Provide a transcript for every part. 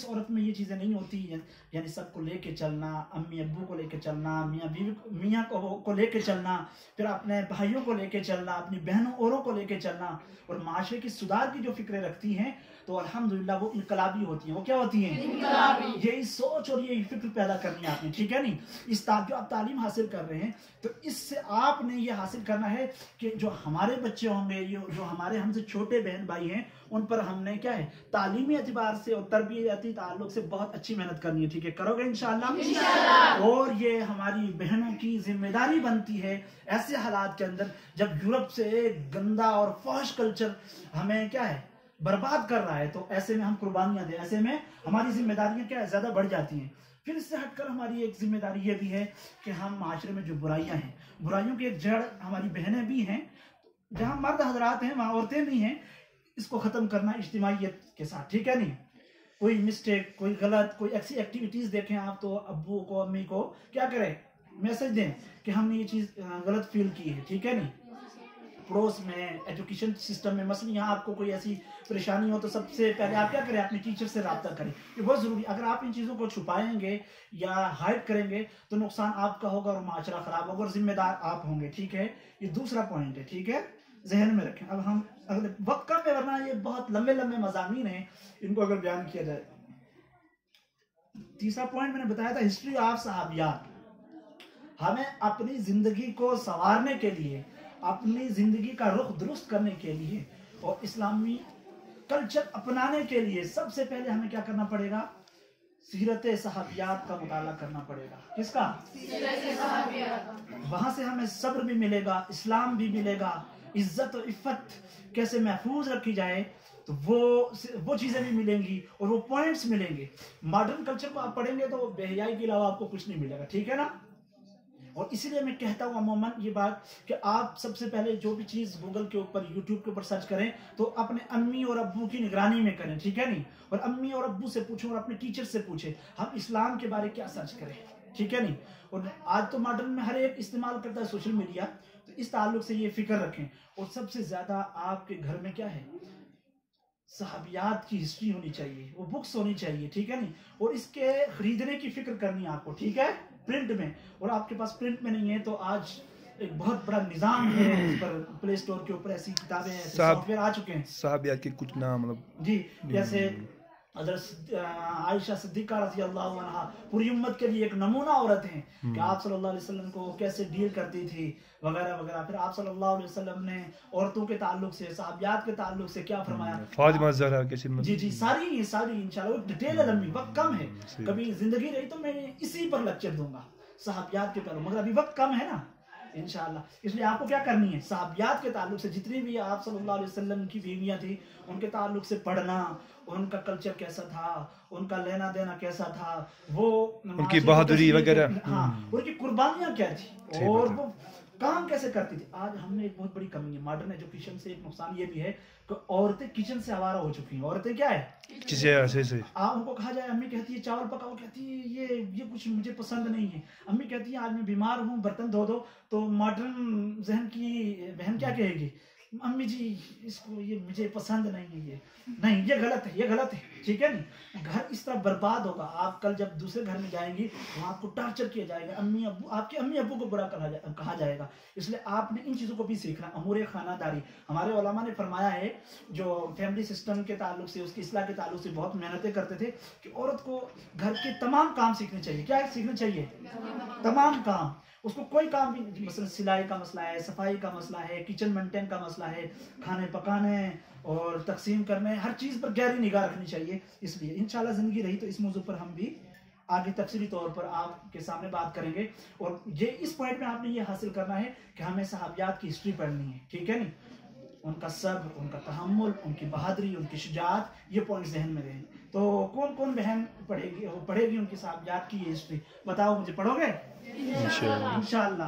جس عورت میں یہ چیزیں نہیں ہوتی ہیں، یعنی سب کو لے کے چلنا، امی ابو کو لے کے چلنا، میاں بیوی میاں کو لے کے چلنا، پھر اپنے بھائیوں کو لے کے چلنا، اپنی بہنوں اوروں کو لے کے چلنا، اور معاشرے کی سدھار کی جو فکریں رکھتی ہیں تو الحمدللہ وہ انقلابی ہوتی ہیں. وہ کیا ہوتی ہیں؟ انقلابی. یہی سوچ اور یہی فکر پیدا کرنی ہے آپ نے، ٹھیک ہے نہیں. اس جو آپ تعلیم حاصل کر رہے ہیں تو اس سے آپ نے یہ حاصل کرنا ہے کہ جو ہمارے بچے ہوں گے، جو ہمارے ہم سے چھوٹے بہن بھائی ہیں، ان پر ہم نے کیا ہے تعلیمی اعتبار سے اور تربیتی تعلق سے بہت اچھی محنت کرنی ہے. ٹھیک ہے، کرو گے انشاءاللہ؟ انشاءاللہ. اور یہ ہماری بہنوں کی ذمہ داری بنتی ہے ایسے حالات کے اندر جب یورپ سے گندا اور فحش کلچر ہمیں کیا ہے برباد کر رہا ہے، تو ایسے میں ہم قربانیاں دیں، ایسے میں ہماری ذمہ داریاں کیا ہے زیادہ بڑھ جاتی ہیں. پھر اس سے ہٹ کر ہماری ایک ذمہ داری یہ بھی ہے کہ ہم معاشرے میں جو برائیاں ہیں، برائیوں کی ایک جڑ ہماری بہنیں بھی ہیں، جہاں مرد حضرات ہیں وہاں عورتیں بھی ہیں. اس کو ختم کرنا اجتماعیت کے ساتھ، ٹھیک ہے نہیں. کوئی مسٹیک، کوئی غلط، کوئی ایسی ایکٹیویٹیز دیکھیں آپ تو ابو کو امی کو کیا کریں، میسج دیں کہ ہم نے یہ چیز غلط فیل کی ہے، ٹھیک ہے نہیں. پڑوس میں، ایجوکیشن سسٹم میں مثلا یہاں آپ کو کوئی ایسی پریشانی ہو تو سب سے پہلے آپ کیا کریں، اپنے ٹیچر سے رابطہ کریں. یہ بہت ضروری. اگر آپ ان چیزوں کو چھپائیں گے یا ہائڈ کریں گے تو نقصان آپ کا ہوگا اور معاشرہ خراب ہوگا اور ذمہ دار آپ ہوں گے. ٹھیک ہے، یہ دوسرا پوائنٹ ہے. ٹھیک ہے، ذہن میں رکھیں. اب ہم اگلے وقت کم ہے ورنہ یہ بہت لمبے لمبے مضامین ہیں، ان کو اگر بیان کیا جائے. تیسرا پوائنٹ میں نے بتایا تھا ہسٹری آف صحابیات. ہمیں اپنی زندگی کو سنوارنے کے لیے، اپنی زندگی کا رخ درست کرنے کے لیے اور اسلامی کلچر اپنانے کے لیے سب سے پہلے ہمیں کیا کرنا پڑے گا؟ سیرت صحابیات کا مطالعہ کرنا پڑے گا. کس کا؟ سیرت صحابیات. وہاں سے ہمیں صبر بھی ملے گا، اسلام بھی ملے گا، عزت و عفت کیسے محفوظ رکھی جائے تو وہ چیزیں بھی ملیں گی اور وہ پوائنٹس ملیں گے. ماڈرن کلچر کو آپ پڑھیں گے تو بے حیائی کے علاوہ آپ کو کچھ نہیں ملے گا. ٹھیک ہے نا. اور اسی لیے میں کہتا ہوں عموماً یہ بات کہ آپ سب سے پہلے جو بھی چیز گوگل کے اوپر، یوٹیوب کے اوپر سرچ کریں تو اپنے امی اور ابو کی نگرانی میں کریں. ٹھیک ہے نہیں. اور امی اور ابو سے پوچھیں اور اپنے ٹیچر سے پوچھیں ہم اسلام کے بارے کیا سرچ کریں. ٹھیک ہے نہیں. اور آج تو ماڈرن میں ہر ایک استعمال کرتا ہے سوشل میڈیا، تو اس تعلق سے یہ فکر رکھیں. اور سب سے زیادہ آپ کے گھر میں کیا ہے، صحابیات کی ہسٹری ہونی چاہیے، وہ بکس ہونی چاہیے. ٹھیک ہے نہیں. اور اس کے خریدنے کی فکر کرنی ہے آپ کو. ٹھیک ہے، پرنٹ میں. اور آپ کے پاس پرنٹ میں نہیں ہے تو آج ایک بہت بڑا نظام ہے اس پر، پلے اسٹور کے اوپر ایسی کتابیں، ایسے سافٹ ویئر آ چکے ہیں. صحابیات کے کچھ نام مطلب جی، جیسے حضرت عائشہ صدیقہ رضی اللہ عنہا پوری امت کے لیے ایک نمونہ عورت ہیں کہ آپ صلی اللہ علیہ وسلم کو کیسے ڈیل کرتی تھی وغیرہ وغیرہ. پھر آپ صلی اللہ علیہ وسلم نے عورتوں کے تعلق سے، صحابیات کے تعلق سے کیا فرمایا، فاطمہ زہرا کیسے. جی ساری انشاءاللہ ڈیٹیل ہے لمبی، وقت کم ہے. کبھی زندگی رہی تو میں اسی پر لیکچر دوں گا صحابیات کے پہلو، مگر ابھی وقت کم ہے نا انشاءاللہ. اس لیے آپ کو کیا کرنی ہے، صحابیات کے تعلق سے جتنی بھی آپ صلی اللہ علیہ وسلم کی بیویاں تھیں ان کے تعلق سے پڑھنا، ان کا کلچر کیسا تھا، ان کا لینا دینا کیسا تھا، وہ ان کی بہادری وغیرہ، ہاں ان کی قربانیاں کیا تھی اور وہ کام کیسے کرتی تھی. آج ہم نے ایک بہت بڑی کمی ہے ماڈرن ایجوکیشن سے. ایک نقصان یہ بھی ہے کہ عورتیں کچن سے آوارہ ہو چکی ہیں. عورتیں کیا ہے، ان کو کہا جائے، امی کہتی ہے چاول پکاؤ، کہتی ہے یہ کچھ مجھے پسند نہیں ہے. امی کہتی ہے آج میں بیمار ہوں، برتن دھو دو. تو ماڈرن ذہن کی بہن کیا کہے گی، امی جی اس کو یہ مجھے پسند نہیں ہے، یہ نہیں، یہ غلط ہے، یہ غلط ہے. ٹھیک ہے نہیں. گھر اس طرح برباد ہوگا. آپ کل جب دوسرے گھر میں جائیں گی وہاں آپ کو ٹارچر کیا جائے گا، امی ابو، آپ کے امی ابو کو برا کہا جائے گا. اس لیے آپ نے ان چیزوں کو بھی سیکھنا. امور خانہ داری، ہمارے علماء نے فرمایا ہے جو فیملی سسٹم کے تعلق سے، اس کی اصلاح کے تعلق سے بہت محنتیں کرتے تھے کہ عورت کو گھر کے تمام کام سیکھنے چاہیے. کیا سیکھنا چاہیے؟ تمام کام. اس کو کوئی کام بھی، مثلا سلائی کا مسئلہ ہے، صفائی کا مسئلہ ہے، کچن مینٹین کا مسئلہ ہے، کھانے پکانے اور تقسیم کرنے، ہر چیز پر گہری نگاہ رکھنی چاہیے. اس لیے انشاءاللہ زندگی رہی تو اس موضوع پر ہم بھی آگے تفصیلی طور پر آپ کے سامنے بات کریں گے. اور یہ اس پوائنٹ میں آپ نے یہ حاصل کرنا ہے کہ ہمیں صحابیات کی ہسٹری پڑھنی ہے. ٹھیک ہے نہیں. ان کا صبر، ان کا تحمل، ان کی بہادری، ان کی شجاعت، یہ پوائنٹ ذہن میں رہیں. تو کون کون بہن پڑھے گی ان کی صحابیات کی یہ ہسٹری؟ بتاؤ مجھے، پڑھو گے انشاءاللہ.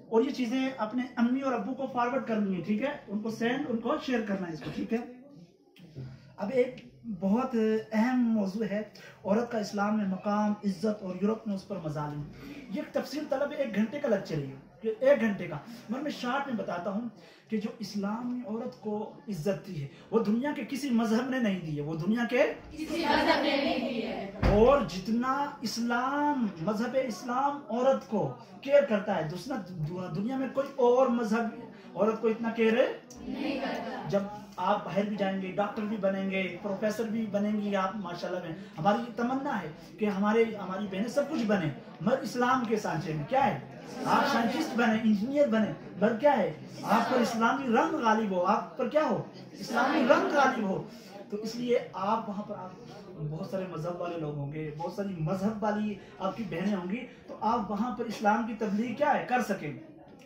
اور یہ چیزیں اپنے امی اور ابو کو فارورڈ کرنی ہے. ٹھیک ہے، ان کو ان کو شیئر کرنا ہے اس کو. ٹھیک ہے. اب ایک بہت اہم موضوع ہے عورت کا اسلام میں مقام، عزت اور یورپ میں اس پر مظالم. یہ ایک تفصیل طلب ہے، 1 گھنٹے کا لیکچر ہے، 1 گھنٹے کا. مگر میں شارٹ میں بتاتا ہوں کہ جو اسلام نے عورت کو عزت دی ہے وہ دنیا کے کسی مذہب نے نہیں دی ہے، وہ دنیا کے کسی مذہب نے نہیں دی ہے. اور جتنا اسلام مذہب اسلام عورت کو کیئر کرتا ہے دنیا میں کوئی اور مذہب عورت کو اتنا کیئر نہیں کرتا. جب آپ باہر بھی جائیں گے، ڈاکٹر بھی بنیں گے، پروفیسر بھی بنیں گی آپ ماشاءاللہ میں، ہماری تمنا ہے کہ ہماری بہنیں سب کچھ بنیں، مگر اسلام کے سانچے میں کیا ہے، آپ سائنٹسٹ بنیں، انجینئر بنیں، مگر کیا ہے آپ پر اسلامی رنگ غالب ہو، آپ پر کیا ہو، اسلامی رنگ غالب ہو. تو اس لیے آپ وہاں پر بہت سارے مذہب والے لوگ ہوں گے، بہت ساری مذہب والی آپ کی بہنیں ہوں گی، تو آپ وہاں پر اسلام کی تبلیغ کیا ہے کر سکیں،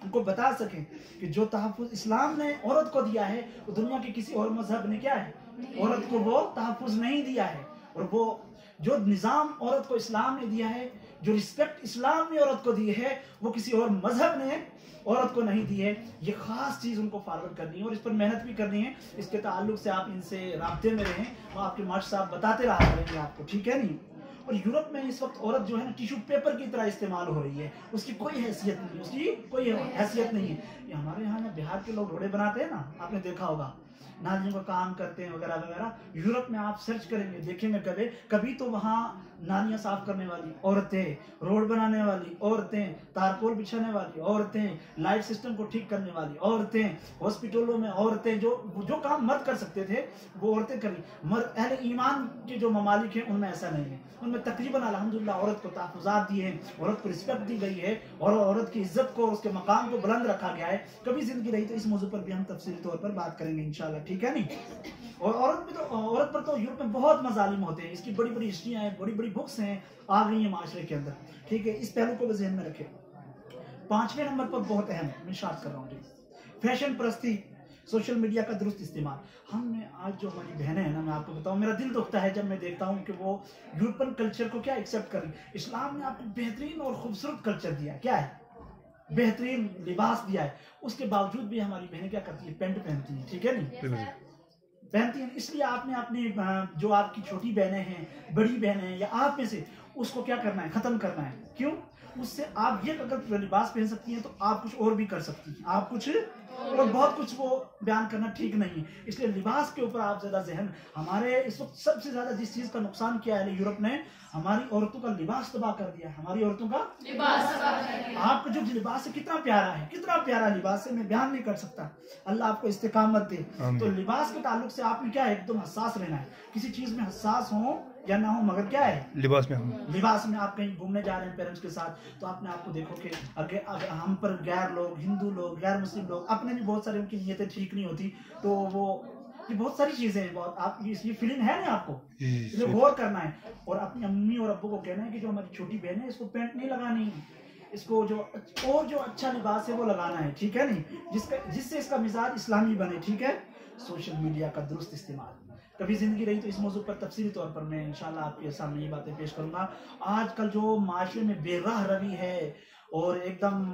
ان کو بتا سکیں کہ جو تحفظ اسلام نے عورت کو دیا ہے وہ دنیا کے کسی اور مذہب نے کیا ہے عورت کو وہ تحفظ نہیں دیا ہے. اور وہ جو نظام عورت کو اسلام نے دیا ہے، جو رسپیکٹ اسلام نے عورت کو دی ہے، وہ کسی اور مذہب نے عورت کو نہیں دی ہے. یہ خاص چیز ان کو فارورڈ کرنی ہے اور اس پر محنت بھی کرنی ہے. اس کے تعلق سے آپ ان سے رابطے میں رہیں، وہ آپ کے ماشٹر صاحب بتاتے رہا کریں گے آپ کو، ٹھیک ہے نہیں. اور یورپ میں اس وقت عورت جو ہے نا ٹیشو پیپر کی طرح استعمال ہو رہی ہے، اس کی کوئی حیثیت نہیں، اس کی کوئی حیثیت نہیں ہے. یہ ہمارے یہاں نا بہار کے لوگ روڑے بناتے ہیں نا، آپ نے دیکھا ہوگا، نالیوں کا کام کرتے ہیں وغیرہ وغیرہ. یورپ میں آپ سرچ کریں گے دیکھیں گے کبھی تو وہاں نالیاں صاف کرنے والی عورتیں، روڈ بنانے والی عورتیں، تارپول بچھانے والی عورتیں، لائٹ سسٹم کو ٹھیک کرنے والی عورتیں، ہاسپٹلوں میں عورتیں، جو کام مرد کر سکتے تھے وہ عورتیں کری. مرد اہل ایمان کے جو ممالک ہیں ان میں ایسا نہیں ہے، ان میں تقریباً الحمدللہ عورت کو تحفظات دیے ہیں، عورت کو رسپیکٹ دی گئی ہے اور عورت کی عزت کو، اس کے مقام کو بلند رکھا گیا ہے. کبھی زندگی رہی تو اس موضوع پر بھی ہم تفصیلی طور پر بات کریں گے انشاءاللہ، ٹھیک ہے نہیں. اور عورت پر تو یورپ میں بہت مظالم ہوتے ہیں، اس کی بڑی بڑی ہسٹریاں ہیں، بڑی بڑی بکس ہیں آ گئی ہیں معاشرے کے اندر، ٹھیک ہے. اس پہلو کو بھی ذہن میں رکھیں. 5ویں نمبر پر بہت اہم ہے، میں شارٹ کر رہا ہوں، فیشن پرستی، سوشل میڈیا کا درست استعمال. ہم نے آج جو ہماری بہنیں ہیں نا، میں آپ کو بتاؤں میرا دل دکھتا ہے جب میں دیکھتا ہوں کہ وہ یورپین کلچر کو کیا ایکسیپٹ کر رہی. اسلام نے آپ کو بہترین اور خوبصورت کلچر دیا، کیا ہے بہترین لباس دیا ہے، اس کے باوجود بھی ہماری بہنیں کیا کرتی ہیں، پینٹ پہنتی ہیں، ٹھیک ہے نہیں پہنتی ہیں. اس لیے آپ نے اپنی جو آپ کی چھوٹی بہنیں ہیں، بڑی بہنیں ہیں، یا آپ میں سے اس کو کیا کرنا ہے، ختم کرنا ہے. کیوں؟ اس سے آپ یہ اگر لباس پہن سکتی ہیں تو آپ کچھ اور بھی کر سکتی ہیں، آپ کچھ اور بہت کچھ وہ بیان کرنا ٹھیک نہیں ہے. اس لیے لباس کے اوپر آپ زیادہ ذہن. ہمارے اس وقت سب سے زیادہ جس چیز کا نقصان کیا ہے یورپ نے، ہماری عورتوں کا لباس تباہ کر دیا ہے. ہماری عورتوں کا لباس تباہ کر دیا. آپ کا جو لباس ہے کتنا پیارا ہے، کتنا پیارا لباس ہے، میں بیان نہیں کر سکتا. اللہ آپ کو استقامت دے. تو لباس کے تعلق سے آپ نے کیا ہے ایک دم حساس رہنا ہے. کسی چیز میں حساس ہوں یا نہ ہو، مگر کیا ہے لباس میں آپ کہیں گھومنے جا رہے ہیں پیرنٹس کے ساتھ، تو آپ نے آپ کو دیکھو کہ اگر ہم پر غیر لوگ، ہندو لوگ، غیر مسلم لوگ، اپنے بھی بہت سارے ان کی نیتیں ٹھیک نہیں ہوتی، تو وہ یہ بہت ساری چیزیں ہیں. بہت آپ یہ فیلنگ ہے نا آپ کو، اس لیے غور کرنا ہے. اور اپنی امی اور ابو کو کہنا ہے کہ جو ہماری چھوٹی بہن ہے اس کو پینٹ نہیں لگانی ہے، اس کو جو اچھا لباس ہے وہ لگانا ہے، ٹھیک ہے نہیں، جس سے اس کا مزاج اسلامی بنے، ٹھیک ہے. سوشل میڈیا کا درست استعمال. کبھی زندگی رہی تو اس موضوع پر تفصیلی طور پر میں انشاءاللہ آپ کے سامنے یہ باتیں پیش کروں گا. آج کل جو معاشرے میں بے راہ روی ہے اور ایک دم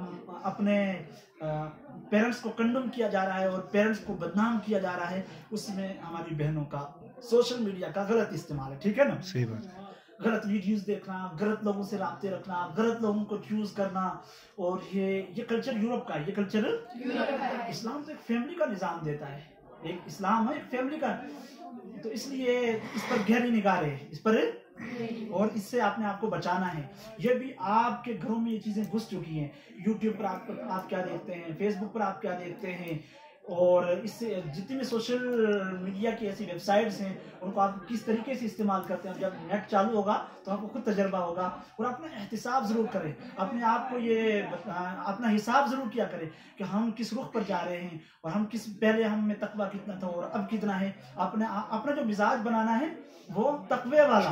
اپنے پیرنٹس کو کنڈم کیا جا رہا ہے اور پیرنٹس کو بدنام کیا جا رہا ہے، اس میں ہماری بہنوں کا سوشل میڈیا کا غلط استعمال ہے، ٹھیک ہے نا. صحیح بات. غلط ویڈیوز دیکھنا، غلط لوگوں سے رابطے رکھنا، غلط لوگوں کو چوز کرنا. اور یہ کلچر یورپ کا ہے، یہ کلچر اسلام تو ایک فیملی کا نظام دیتا ہے، ایک اسلام ہے ایک فیملی کا. تو اس لیے اس پر گہری نگاہ رہے، اس پر، اور اس سے آپ نے آپ کو بچانا ہے. یہ بھی آپ کے گھروں میں یہ چیزیں گھس چکی ہیں. یوٹیوب پر آپ کیا دیکھتے ہیں، فیس بک پر آپ کیا دیکھتے ہیں، اور اس سے جتنی بھی سوشل میڈیا کی ایسی ویب سائٹس ہیں ان کو آپ کس طریقے سے استعمال کرتے ہیں. جب نیٹ چالو ہوگا تو آپ کو خود تجربہ ہوگا. اور اپنا احتساب ضرور کریں، اپنے آپ کو اپنا حساب ضرور کیا کریں کہ ہم کس رخ پر جا رہے ہیں، اور ہم پہلے ہم میں تقویٰ کتنا تھا اور اب کتنا ہے. اپنا جو مزاج بنانا ہے وہ تقوی والا،